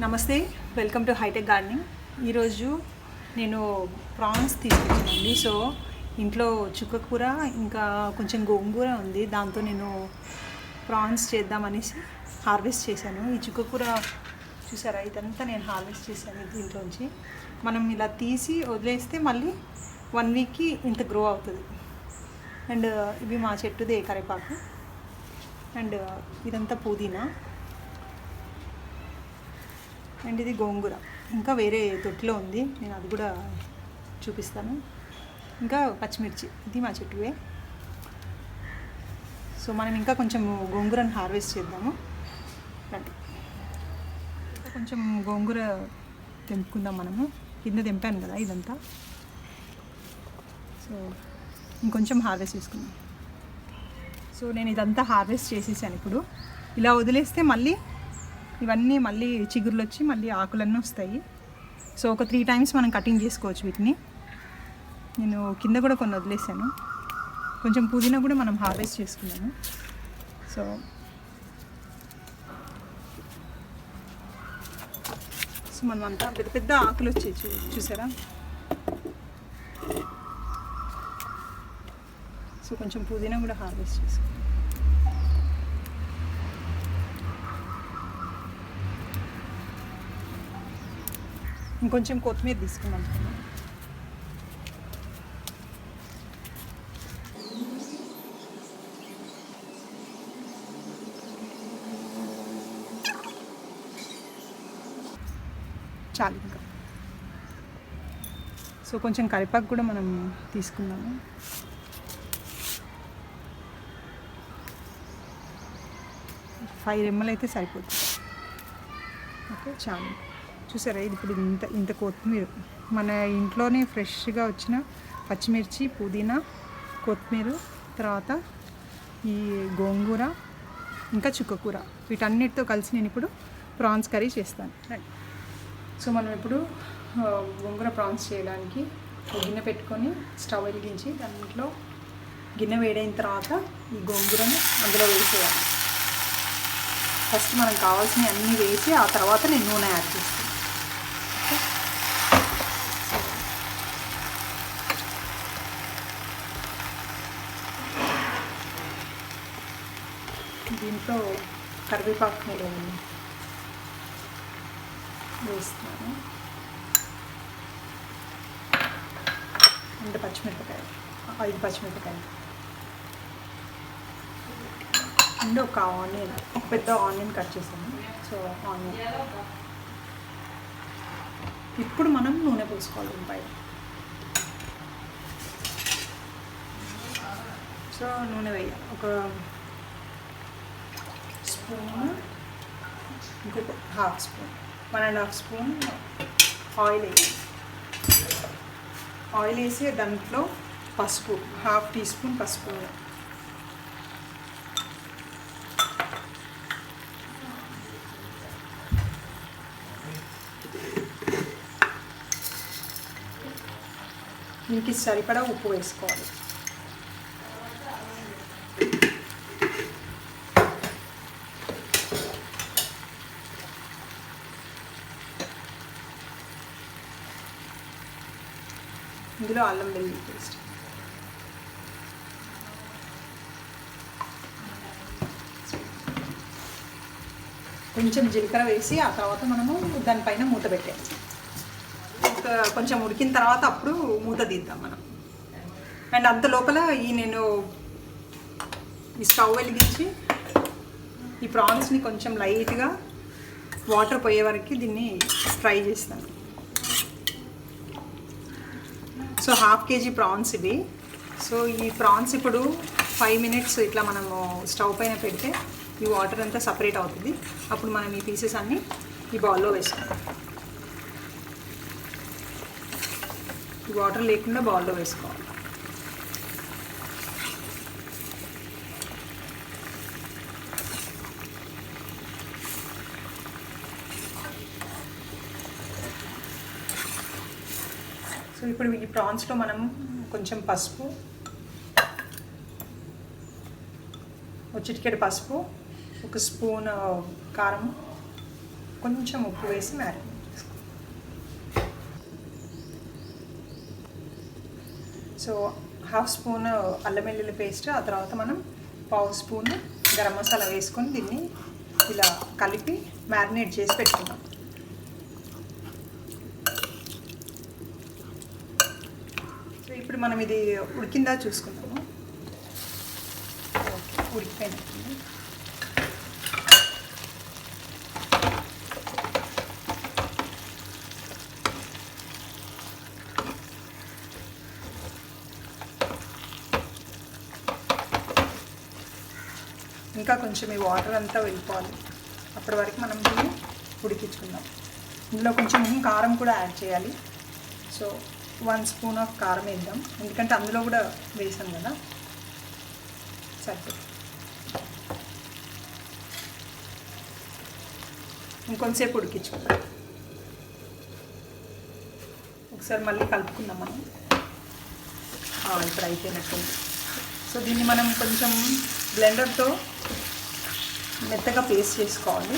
నమస్తే, welcome to hitech gardening. ఈరోజు నేను ప్రాన్స్ తీసుకొచ్చానండి. సో ఇంట్లో చుక్కకూర ఇంకా కొంచెం గోంగూర ఉంది, దాంతో నేను ప్రాన్స్ చేద్దామనేసి హార్వెస్ట్ చేశాను. ఈ చుక్కకూర చూసారా, ఇదంతా నేను హార్వెస్ట్ చేశాను దీంట్లోంచి. మనం ఇలా తీసి వదిలేస్తే మళ్ళీ 1 వీక్కి ఇంత గ్రో అవుతుంది. అండ్ ఇవి మా చెట్టుదే కరివేపాకు, అండ్ ఇదంతా పుదీనా, అండ్ ఇది గోంగూర. ఇంకా వేరే తొట్టిలో ఉంది, నేను అది కూడా చూపిస్తాను. ఇంకా పచ్చిమిర్చి, ఇది మా చెట్టువే. సో మనం ఇంకా కొంచెం గోంగూరను హార్వెస్ట్ చేద్దాము రండి. ఇంకా కొంచెం గోంగూర తెంపుకుందాం మనము. కింద తెంపాను కదా ఇదంతా, సో ఇంకొంచెం హార్వెస్ట్ చేసుకుందాం. సో నేను ఇదంతా హార్వెస్ట్ చేసేసాను. ఇప్పుడు ఇలా వదిలేస్తే మళ్ళీ ఇవన్నీ మళ్ళీ చిగుర్లు వచ్చి మళ్ళీ ఆకులన్నీ వస్తాయి. సో ఒక 3 టైమ్స్ మనం కటింగ్ చేసుకోవచ్చు వీటిని. నేను కింద కూడా కొన్ని వదిలేసాను. కొంచెం పుదీనా కూడా మనం హార్వెస్ట్ చేసుకున్నాము. సో మనం అంతా పెద్ద పెద్ద ఆకులు వచ్చాయి, చూసారా. సో కొంచెం పుదీనా కూడా హార్వెస్ట్ చేసుకున్నాం. ఇంకొంచెం కొత్తిమీర తీసుకున్నాం. చాలు ఇంకా. సో కొంచెం కరివేపాకు కూడా మనం తీసుకున్నాము. $5 రెమ్మలు అయితే సరిపోతుంది. ఓకే, చాలు. చూసారా, ఇది ఇప్పుడు ఇంత కొత్తిమీర, మన ఇంట్లోనే ఫ్రెష్గా వచ్చిన పచ్చిమిర్చి, పుదీనా, కొత్తిమీర, తర్వాత ఈ గోంగూర, ఇంకా చుక్కకూర, వీటన్నిటితో కలిసి నేను ఇప్పుడు ప్రాన్స్ కర్రీ చేస్తాను. సో మనం ఇప్పుడు గోంగూర ప్రాన్స్ చేయడానికి ఒక గిన్నె పెట్టుకొని స్టవ్ వెలిగించి దాంట్లో గిన్నె వేడైన తర్వాత ఈ గోంగూరను అందులో వేసేయాలి. ఫస్ట్ మనం కావాల్సినవి అన్నీ వేసి ఆ తర్వాత నేను నూనె యాడ్ చేస్తాను. దీంట్లో కరివేపాకు కూడా వేస్తున్నాను, అంటే పచ్చిమిరపకాయలు 5 పచ్చిమిరపకాయలు, అండ్ ఒక ఆనియన్, ఒక పెద్ద ఆనియన్ కట్ చేసాను. సో ఆనియన్ ఇప్పుడు మనం నూనె పోసుకోవాలి పైన. సో నూనె వేయాలి, ఒక స్పూన్, ఇంకొక ½ స్పూన్, 1.5 స్పూన్ ఆయిల్ వేయాలి. ఆయిల్ వేసి దాంట్లో పసుపు, ½ టీ స్పూన్ పసుపు, దీనికి సరిపడా ఉప్పు వేసుకోవాలి. ఇందులో అల్లం వెల్లుల్లి పేస్ట్, కొంచెం జీలకర్ర వేసి ఆ తర్వాత మనము దానిపైన మూత పెట్టాలి. కొంచెం ఉడికిన తర్వాత అప్పుడు మూత తీద్దాం మనం. అండ్ అంత లోపల నేను ఈ స్టవ్ వెలిగించి ఈ ప్రాన్స్ని కొంచెం లైట్గా వాటర్ పోయే వరకు దీన్ని ఫ్రై చేస్తాను. సో ½ కేజీ ప్రాన్స్ ఇవి. సో ఈ ప్రాన్స్ ఇప్పుడు 5 మినిట్స్ ఇట్లా మనము స్టవ్ పైన పెడితే ఈ వాటర్ అంతా సపరేట్ అవుతుంది. అప్పుడు మనం ఈ పీసెస్ అన్నీ ఈ బౌల్లో వేసుకుంటాం. ఈ వాటర్ లేకుండా బౌల్లో వేసుకోవాలి. సో ఇప్పుడు ఈ ప్రాన్స్లో మనం కొంచెం పసుపు, చిటికెడు పసుపు, ఒక స్పూన్ కారం, కొంచెం ఉప్పు వేసి మ్యారినేట్ చేసుకోవాలి. సో హాఫ్ స్పూన్ అల్లం వెల్లుల్లి పేస్ట్, ఆ తర్వాత మనం పావు స్పూన్ గరం మసాలా వేసుకొని దీన్ని ఇలా కలిపి మ్యారినేట్ చేసి పెట్టుకుందాం. సో ఇప్పుడు మనం ఇది ఉడికిందా చూసుకుందాము. ఓకే, ఉడికిపోయినట్టుంది. ఇంకా కొంచెం ఈ వాటర్ అంతా వెళ్ళిపోవాలి, అప్పటి వరకు మనం దీన్ని ఉడికించుకుందాం. ఇందులో కొంచెం కారం కూడా యాడ్ చేయాలి. సో 1 స్పూన్ ఆఫ్ కారం వేద్దాం, ఎందుకంటే అందులో కూడా వేసాం కదా. సరిపోతుంది. ఇంకొంతసేపు ఉడికించుకుందాం. ఒకసారి మళ్ళీ కలుపుకుందాం మనం. ఇప్పుడు అయిపోయినట్టుంది. సో దీన్ని మనం కొంచెం బ్లెండర్తో మెత్తగా పేస్ట్ చేసుకోవాలి.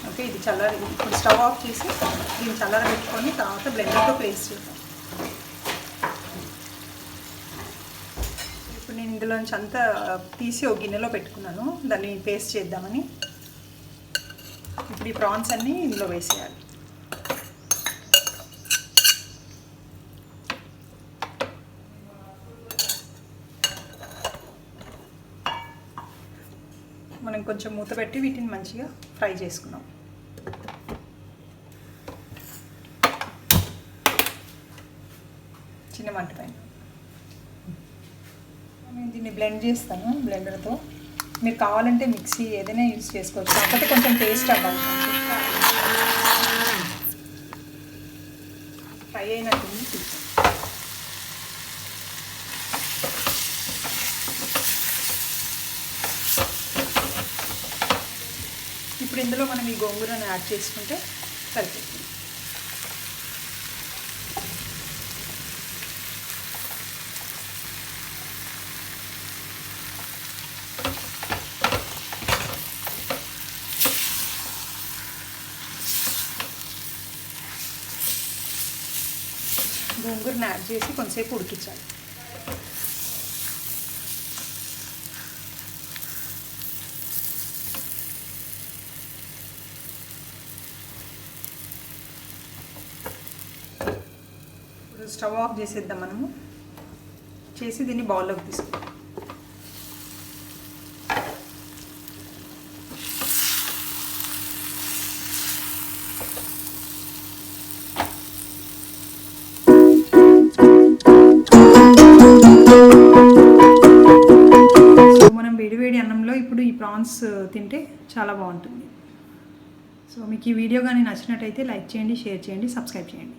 ఓకే, ఇది చల్లారి ఇప్పుడు స్టవ్ ఆఫ్ చేసి దీన్ని చల్లారబెట్టుకొని తర్వాత బ్లెండర్తో పేస్ట్ చేద్దాం. ఇప్పుడు నేను ఇందులోంచి అంతా తీసి ఒక గిన్నెలో పెట్టుకున్నాను, దాన్ని పేస్ట్ చేద్దామని. ఇప్పుడు ఈ ప్రాన్స్ అన్నీ ఇందులో వేసేయాలి. మనం కొంచెం మూత పెట్టి వీటిని మంచిగా ఫ్రై చేసుకున్నాం. చిన్న మంట పైన నేను దీన్ని బ్లెండ్ చేస్తాను బ్లెండర్తో. మీరు కావాలంటే మిక్సీ ఏదైనా యూజ్ చేసుకోవచ్చు, కాకపోతే కొంచెం టేస్ట్ అవ్వాలి. ఫ్రై అయినట్టుంది. ఇప్పుడు ఇందులో మనం ఈ గోంగూరను యాడ్ చేసుకుంటే సరిపోతుంది. గోంగూరను యాడ్ చేసి కొంతసేపు ఉడికించాలి. స్టవ్ ఆఫ్ చేసేద్దాం మనము. చేసి దీన్ని బౌల్లోకి తీసుకుందాం. సో మనం వేడివేడి అన్నంలో ఇప్పుడు ఈ ప్రాన్స్ తింటే చాలా బాగుంటుంది. సో మీకు ఈ వీడియో కానీ నచ్చినట్టయితే లైక్ చేయండి, షేర్ చేయండి, సబ్స్క్రైబ్ చేయండి.